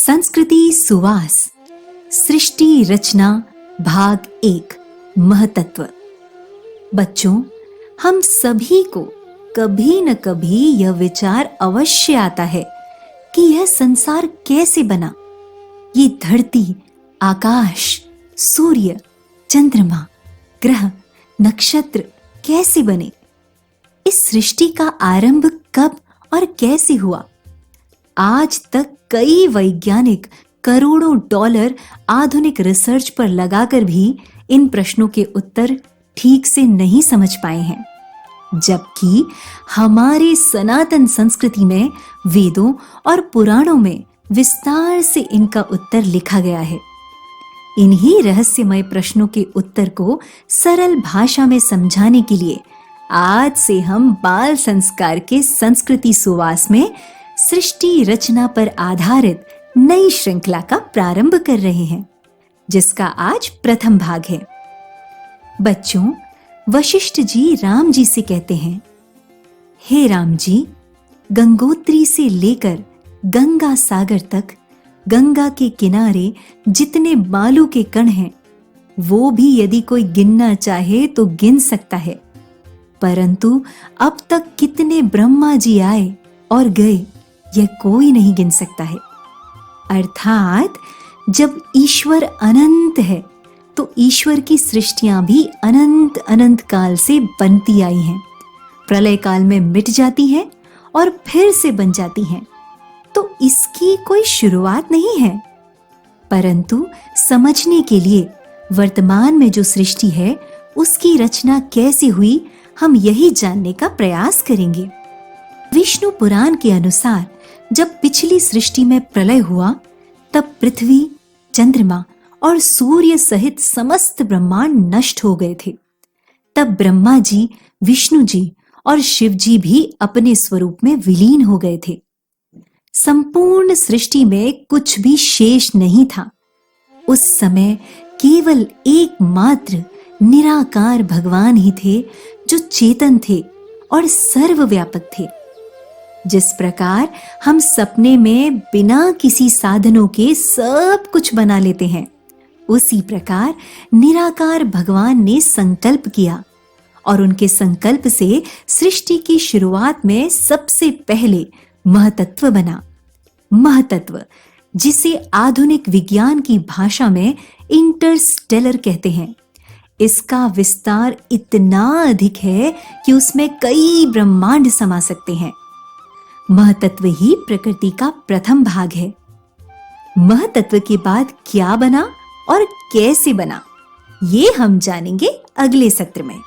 संस्कृति सुवास सृष्टि रचना भाग 1 महतत्व। बच्चों, हम सभी को कभी न कभी यह विचार अवश्य आता है कि यह संसार कैसे बना, ये धरती, आकाश, सूर्य, चंद्रमा, ग्रह, नक्षत्र कैसे बने, इस सृष्टि का आरंभ कब और कैसे हुआ। आज तक कई वैज्ञानिक करोड़ों डॉलर आधुनिक रिसर्च पर लगाकर भी इन प्रश्नों के उत्तर ठीक से नहीं समझ पाए हैं, जबकि हमारे सनातन संस्कृति में वेदों और पुराणों में विस्तार से इनका उत्तर लिखा गया है। इन्हीं रहस्यमय प्रश्नों के उत्तर को सरल भाषा में समझाने के लिए आज से हम बाल संस्कार के संस्कृति सुवास में सृष्टि रचना पर आधारित नई श्रृंखला का प्रारंभ कर रहे हैं, जिसका आज प्रथम भाग है। बच्चों, वशिष्ठ जी राम जी से कहते हैं, हे राम जी, गंगोत्री से लेकर गंगा सागर तक गंगा के किनारे जितने बालू के कण हैं, वो भी यदि कोई गिनना चाहे तो गिन सकता है, परंतु अब तक कितने ब्रह्मा जी आए और गए यह कोई नहीं गिन सकता है। अर्थात जब ईश्वर अनंत है तो ईश्वर की सृष्टियां भी अनंत अनंत काल से बनती आई हैं, प्रलय काल में मिट जाती हैं और फिर से बन जाती हैं, तो इसकी कोई शुरुआत नहीं है। परंतु समझने के लिए वर्तमान में जो सृष्टि है उसकी रचना कैसे हुई, हम यही जानने का प्रयास करेंगे। विष्णु पुराण के अनुसार जब पिछली सृष्टि में प्रलय हुआ, तब पृथ्वी, चंद्रमा और सूर्य सहित समस्त ब्रह्मांड नष्ट हो गए थे। तब ब्रह्मा जी, विष्णु जी और शिव जी भी अपने स्वरूप में विलीन हो गए थे। संपूर्ण सृष्टि में कुछ भी शेष नहीं था। उस समय केवल एकमात्र निराकार भगवान ही थे जो चेतन थे और सर्वव्यापक थे। जिस प्रकार हम सपने में बिना किसी साधनों के सब कुछ बना लेते हैं, उसी प्रकार निराकार भगवान ने संकल्प किया और उनके संकल्प से सृष्टि की शुरुआत में सबसे पहले महतत्व बना। महतत्व, जिसे आधुनिक विज्ञान की भाषा में इंटरस्टेलर कहते हैं, इसका विस्तार इतना अधिक है कि उसमें कई ब्रह्मांड समा सकते हैं। महतत्व ही प्रकृति का प्रथम भाग है। महतत्व के बाद क्या बना और कैसे बना, ये हम जानेंगे अगले सत्र में।